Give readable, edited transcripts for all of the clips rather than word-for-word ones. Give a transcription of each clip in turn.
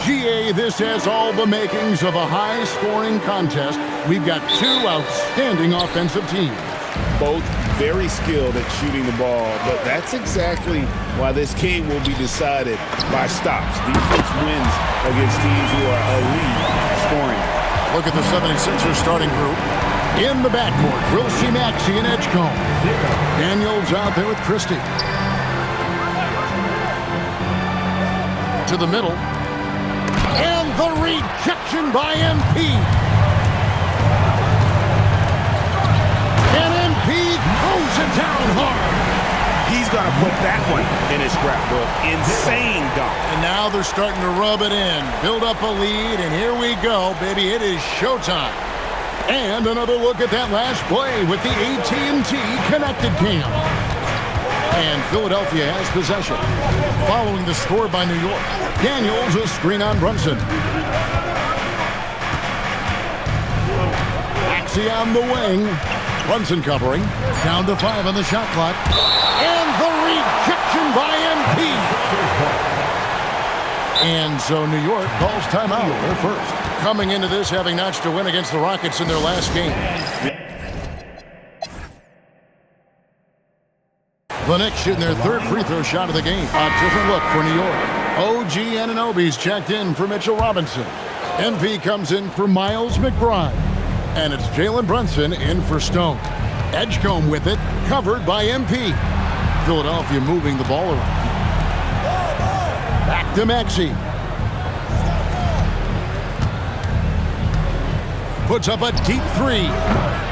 GA, this has all the makings of a high-scoring contest. We've got two outstanding offensive teams. Both very skilled at shooting the ball, but that's exactly why this game will be decided by stops. Defense wins against teams who are elite scoring. Look at the 76ers starting group. In the backcourt, we'll see Maxey and Edgecombe. Daniels out there with Christie. To the middle. And the rejection by MP. And MP throws it down hard. He's going to put that one in his scrapbook. Insane dunk. And now they're starting to rub it in. Build up a lead, and here we go, baby. It is showtime. And another look at that last play with the AT&T Connected Cam. And Philadelphia has possession. Following the score by New York. Daniels, a screen on Brunson. Maxey on the wing. Brunson covering. Down to 5 on the shot clock. And the rejection by MP. And so New York calls timeout. They're first. Coming into this, having notched a win against the Rockets in their last game. The Knicks shooting their third free throw shot of the game. A different look for New York. OG Anunoby's checked in for Mitchell Robinson. MP comes in for Miles McBride. And it's Jalen Brunson in for Stone. Edgecombe with it, covered by MP. Philadelphia moving the ball around. Back to Maxey. Puts up a deep three.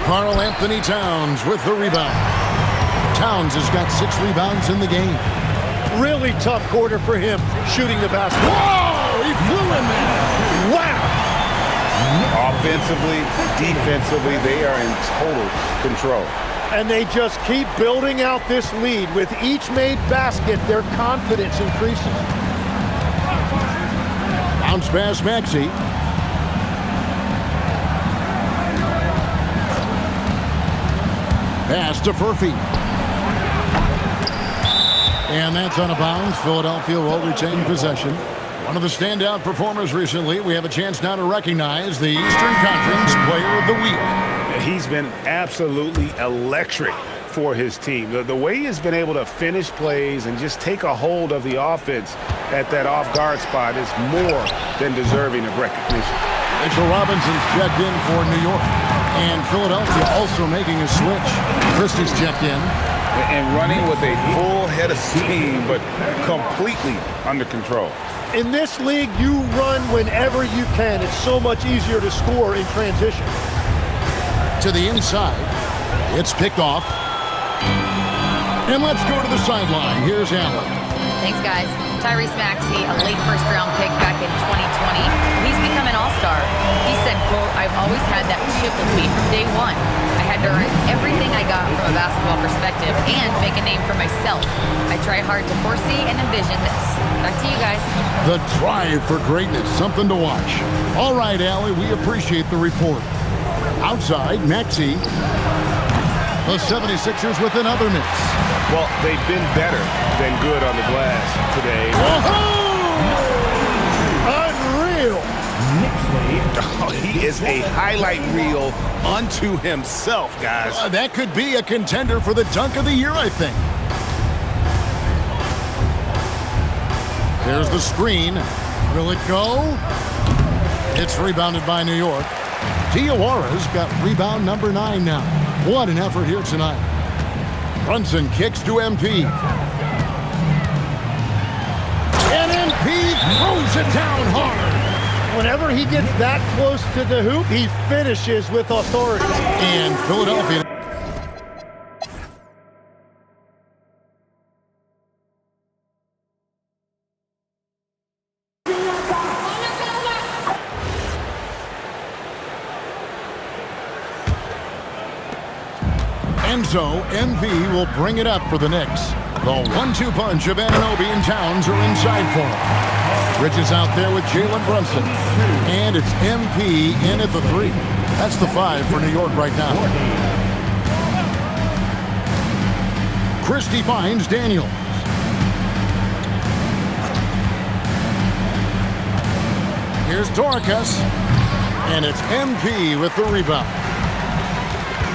Karl Anthony Towns with the rebound. Towns has got 6 rebounds in the game. Really tough quarter for him shooting the basketball. Whoa! He flew in there. Wow! Offensively, defensively, they are in total control. And they just keep building out this lead. With each made basket, their confidence increases. Bounce pass Maxey. Pass to Furphy. And that's out of bounds. Philadelphia will retain possession. One of the standout performers recently. We have a chance now to recognize the Eastern Conference Player of the Week. He's been absolutely electric for his team. The way he's been able to finish plays and just take a hold of the offense at that off-guard spot is more than deserving of recognition. Mitchell Robinson's checked in for New York. And Philadelphia also making a switch. Christie's checked in. And running with a full head of steam, but completely under control. In this league, you run whenever you can. It's so much easier to score in transition. To the inside. It's picked off. And let's go to the sideline. Here's Allen. Thanks, guys. Tyrese Maxey, a late first-round pick back in 2020. He's become an all-star. He said, quote, "I've always had that chip with me from day one. I had to earn everything I got from a basketball perspective and make a name for myself. I try hard to foresee and envision this." Back to you guys. The drive for greatness, something to watch. All right, Allie, we appreciate the report. Outside, Maxey. The 76ers with another miss. Well, they've been better than good on the glass today. Unreal! Oh, he is a highlight reel unto himself, guys. That could be a contender for the dunk of the year, I think. There's the screen. Will it go? It's rebounded by New York. Diawara's got rebound number 9 now. What an effort here tonight. Brunson kicks to MP. And MP throws it down hard. Whenever he gets that close to the hoop, he finishes with authority. And Philadelphia. And so MP will bring it up for the Knicks. The 1-2 punch of Anunoby and Towns are inside for him. Bridges out there with Jalen Brunson. And it's MP in at the 3. That's the 5 for New York right now. Christie finds Daniels. Here's Dorcas. And it's MP with the rebound.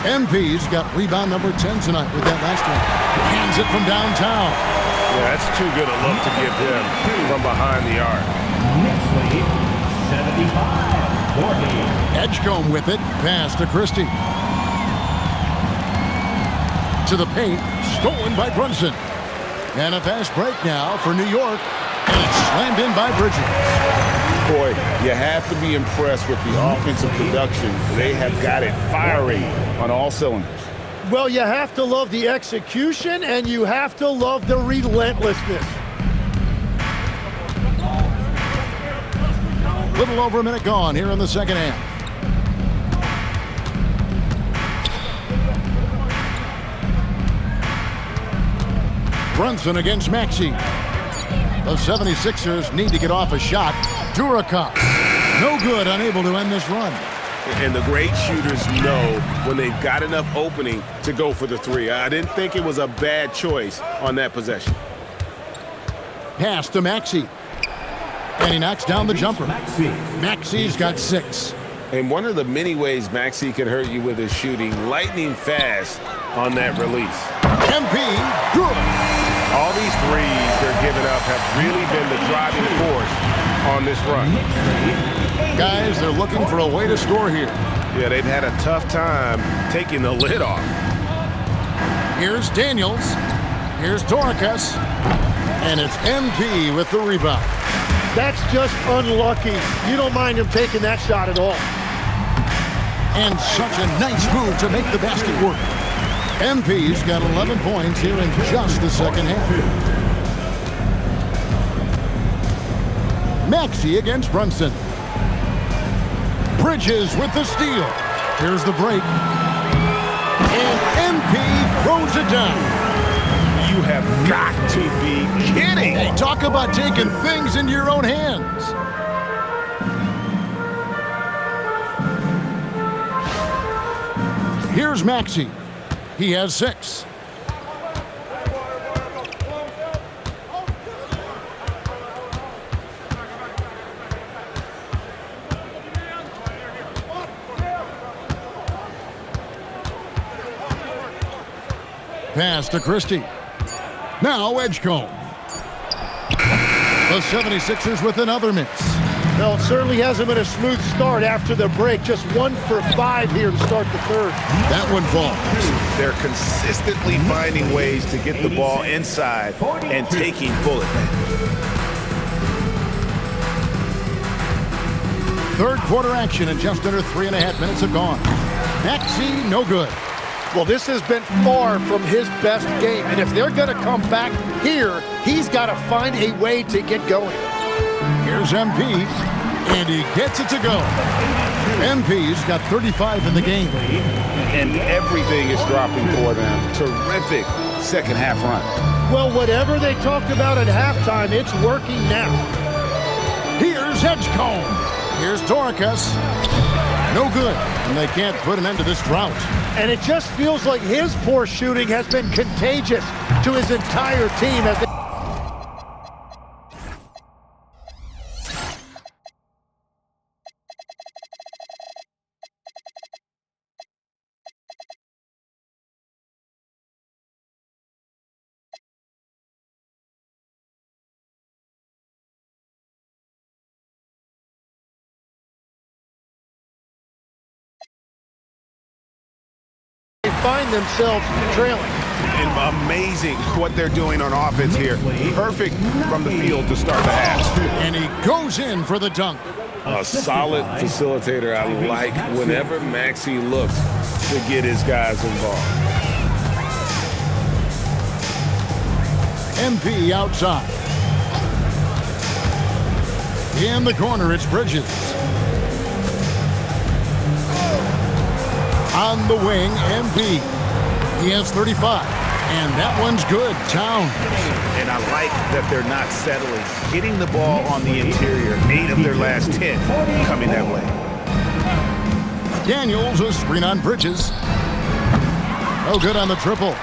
MP's got rebound number 10 tonight with that last one. Hands it from downtown. Yeah, that's too good a look to give him from behind the arc. Next lead, 75-40. Edgecombe with it. Pass to Christie. To the paint. Stolen by Brunson. And a fast break now for New York. And it's slammed in by Bridges. Boy, you have to be impressed with the offensive production. They have got it firing on all cylinders. Well, you have to love the execution, and you have to love the relentlessness. Little over a minute gone here in the second half. Brunson against Maxey. The 76ers need to get off a shot. Duracoff, no good, unable to end this run. And the great shooters know when they've got enough opening to go for the three. I didn't think it was a bad choice on that possession. Pass to Maxey. And he knocks down the jumper. Maxey's got 6. And one of the many ways Maxey can hurt you with his shooting, lightning fast on that release. MP, good. All these threes they're giving up have really been the driving force on this run. Guys, they're looking for a way to score here. Yeah, they've had a tough time taking the lid off. Here's Daniels. Here's Dorcas. And it's MP with the rebound. That's just unlucky. You don't mind him taking that shot at all. And such a nice move to make the basket work. MP's got 11 points here in just the second half. Maxey against Brunson. Bridges with the steal. Here's the break. And MP throws it down. You have got to be kidding. Hey, talk about taking things into your own hands. Here's Maxey. He has 6. Pass to Christie. Now Edgecombe. The 76ers with another miss. No, it certainly hasn't been a smooth start after the break. Just 1 for 5 here to start the third. That one falls. They're consistently finding ways to get the ball inside and taking full advantage. Third quarter action and just under 3.5 minutes have gone. Maxey, no good. Well, this has been far from his best game. And if they're going to come back here, he's got to find a way to get going. Here's MP, and he gets it to go. MP's got 35 in the game. And everything is dropping for them. Terrific second half run. Well, whatever they talked about at halftime, it's working now. Here's Edgecombe. Here's Dorcas. No good, and they can't put an end to this drought. And it just feels like his poor shooting has been contagious to his entire team as they find themselves trailing. And amazing what they're doing on offense here. Perfect from the field to start the half. And he goes in for the dunk. A solid facilitator. I like whenever Maxey looks to get his guys involved. MP outside. In the corner, it's Bridges. On the wing, MP. He has 35, and that one's good. Towns. And I like that they're not settling. Hitting the ball on the interior, 8 of their last 10 coming that way. Daniels, a screen on Bridges. No good on the triple.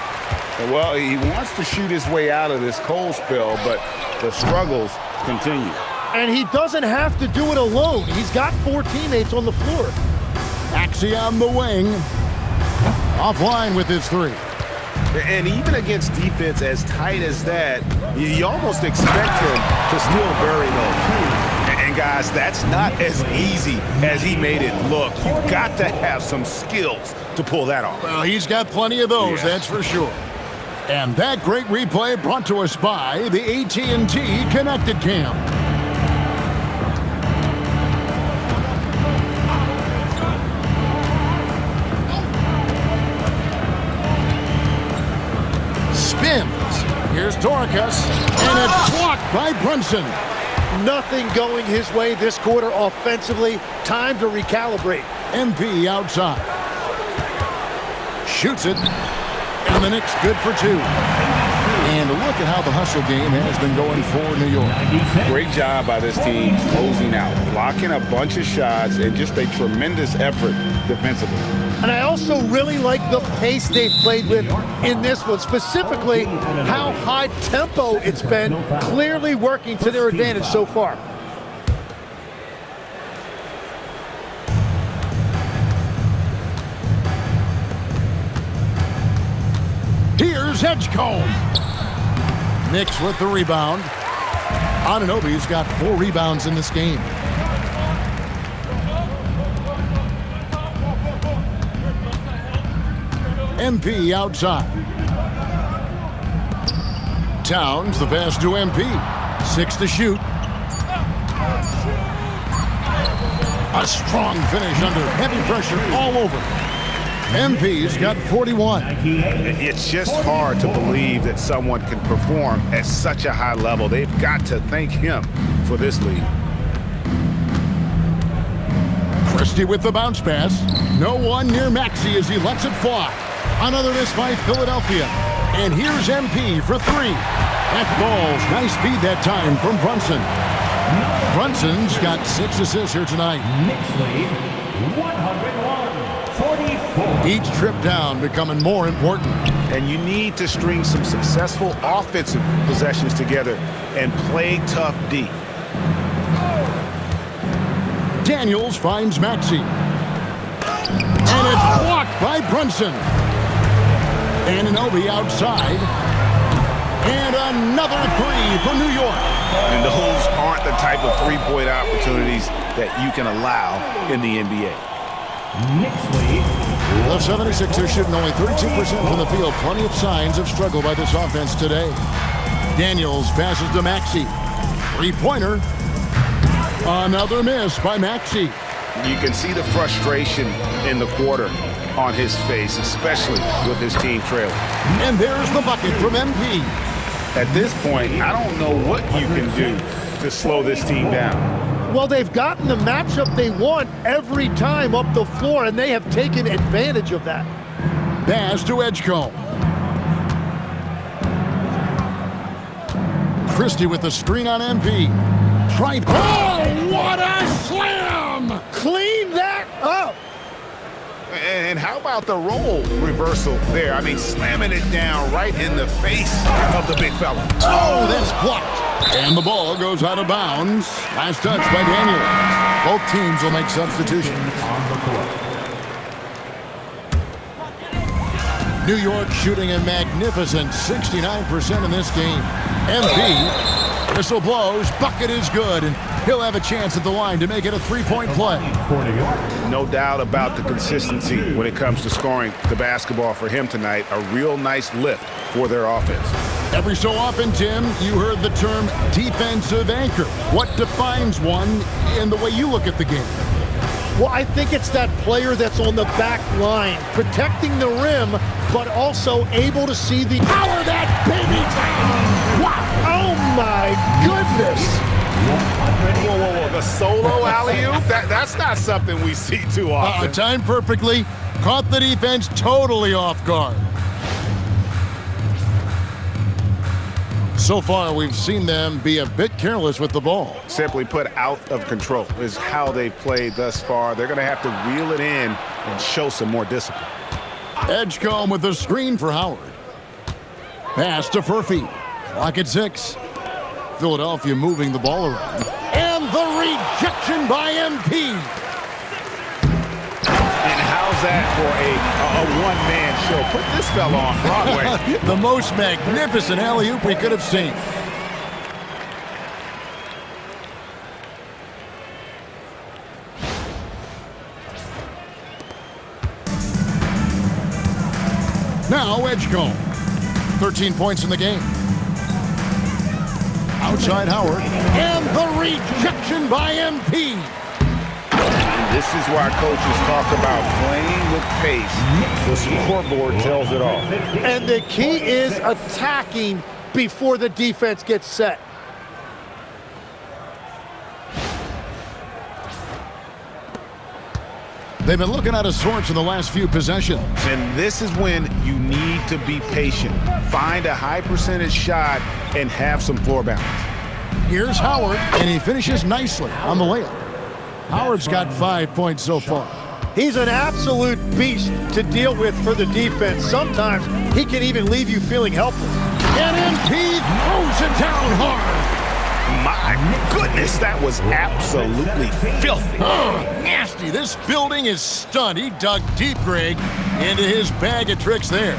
Well, he wants to shoot his way out of this cold spell, but the struggles continue. And he doesn't have to do it alone. He's got 4 teammates on the floor. Maxey on the wing. Offline with his 3. And even against defense as tight as that, you almost expect him to still bury those. And guys, that's not as easy as he made it look. You've got to have some skills to pull that off. Well, he's got plenty of those, that's for sure. And that great replay brought to us by the AT&T Connected Cam. Spins. Here's Dorcas, and it's blocked by Brunson. Nothing going his way this quarter offensively. Time to recalibrate. MP outside. Shoots it. And the Knicks good for 2. And look at how the hustle game has been going for New York. Great job by this team closing out, blocking a bunch of shots, and just a tremendous effort defensively. And I also really like the pace they've played with in this one, specifically how high tempo it's been, clearly working to their advantage so far. Here's Edgecombe. Knicks with the rebound. Anunoby's got 4 rebounds in this game. MP outside. Towns the pass to MP. 6 to shoot. A strong finish under heavy pressure all over. MP's got 41. It's just hard to believe that someone can perform at such a high level. They've got to thank him for this lead. Christie with the bounce pass. No one near Maxey as he lets it fly. Another miss by Philadelphia. And here's MP for 3. That ball's nice speed that time from Brunson. Brunson's got 6 assists here tonight. Knicks lead 101-44. Each trip down becoming more important. And you need to string some successful offensive possessions together and play tough D. Daniels finds Maxey. And it's blocked by Brunson. Anunoby outside. And another 3 for New York. And those aren't the type of three-point opportunities that you can allow in the NBA. Knicks lead. The 76ers shooting only 32% from the field. Plenty of signs of struggle by this offense today. Daniels passes to Maxey. 3-pointer. Another miss by Maxey. You can see the frustration in the quarter on his face, especially with his team trailing. And there's the bucket from MP. At this point, I don't know what you can do to slow this team down. Well, they've gotten the matchup they want every time up the floor, and they have taken advantage of that. Pass to Edgecombe. Christie with the screen on MP. Try. Oh, what a slam! Clean that up! And how about the role reversal there? I mean, slamming it down right in the face of the big fella. Oh, that's blocked. And the ball goes out of bounds. Last touch by Daniels. Both teams will make substitutions. New York shooting a magnificent 69% in this game. MP, whistle blows, bucket is good, and he'll have a chance at the line to make it a 3-point play. No doubt about the consistency when it comes to scoring the basketball for him tonight. A real nice lift for their offense. Every so often, Tim, you heard the term defensive anchor. What defines one in the way you look at the game? Well, I think it's that player that's on the back line, protecting the rim, but also able to see the power that baby down. Wow! Oh my goodness! Whoa, whoa, whoa! The solo alley-oop? That's not something we see too often. Timed perfectly, caught the defense totally off guard. So far, we've seen them be a bit careless with the ball. Simply put, out of control is how they've played thus far. They're going to have to reel it in and show some more discipline. Edgecombe with the screen for Howard. Pass to Furphy. Clock at 6. Philadelphia moving the ball around. the rejection by MP. And how's that for a one-man show? Put this fella on Broadway. The most magnificent alley-oop we could have seen. Now Edgecombe, 13 points in the game. Outside Howard, and the rejection by MP. And this is why coaches talk about playing with pace. The scoreboard tells it all. And the key is attacking before the defense gets set. They've been looking out of sorts in the last few possessions. And this is when you need to be patient. Find a high percentage shot and have some floor balance. Here's Howard, and he finishes nicely on the layup. Howard's got 5 points so far. He's an absolute beast to deal with for the defense. Sometimes he can even leave you feeling helpless. And MP throws it down hard. My goodness, that was absolutely filthy. Oh, nasty. This building is stunned. He dug deep, Greg, into his bag of tricks there.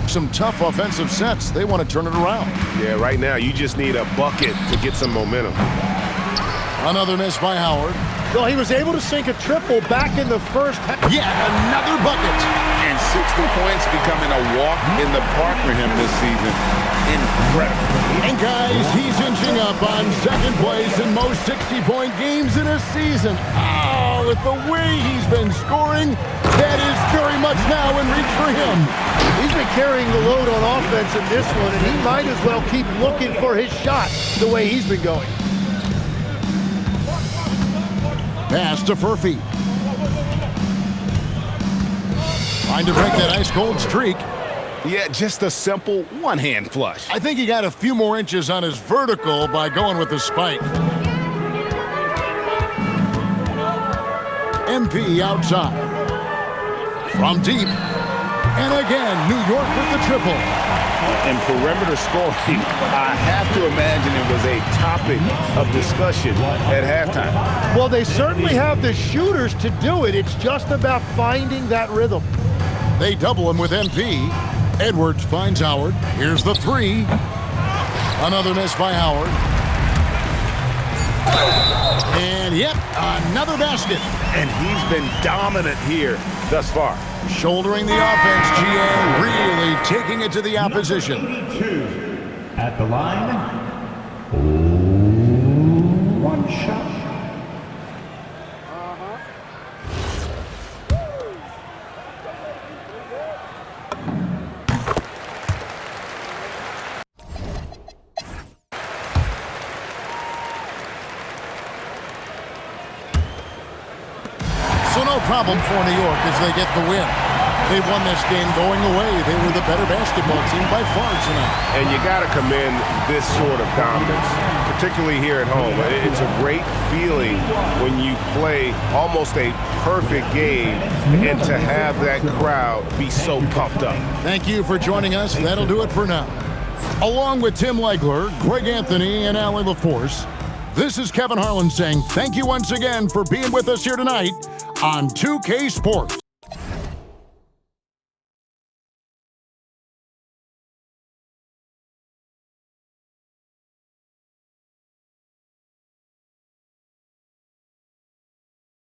Some tough offensive sets. They want to turn it around. Yeah, right now you just need a bucket to get some momentum. Another miss by Howard. Well, he was able to sink a triple back in the first half. Yet another bucket. And 60 points becoming a walk in the park for him this season. Incredible. And guys, he's inching up on second place in most 60-point games in a season. Oh, with the way he's been scoring, that is very much now in reach for him. He's been carrying the load on offense in this one, and he might as well keep looking for his shot the way he's been going. Pass to Furphy. Trying to break that ice-cold streak. Yeah, just a simple one-hand flush. I think he got a few more inches on his vertical by going with the spike. MP outside. From deep. And again, New York with the triple. And perimeter scoring, I have to imagine it was a topic of discussion at halftime. Well, they certainly have the shooters to do it. It's just about finding that rhythm. They double him with MP. Edwards finds Howard. Here's the three. Another miss by Howard. And yep, another basket. And he's been dominant here thus far. Shouldering the offense, GA really taking it to the opposition. 2 at the line. One shot. So no problem for New York as they get the win. They won this game going away. They were the better basketball team by far tonight. And you got to commend this sort of dominance, particularly here at home. It's a great feeling when you play almost a perfect game and to have that crowd be so pumped up. Thank you for joining us. That'll do it for now. Along with Tim Legler, Greg Anthony, and Allie LaForce, this is Kevin Harlan saying thank you once again for being with us here tonight on 2K Sports.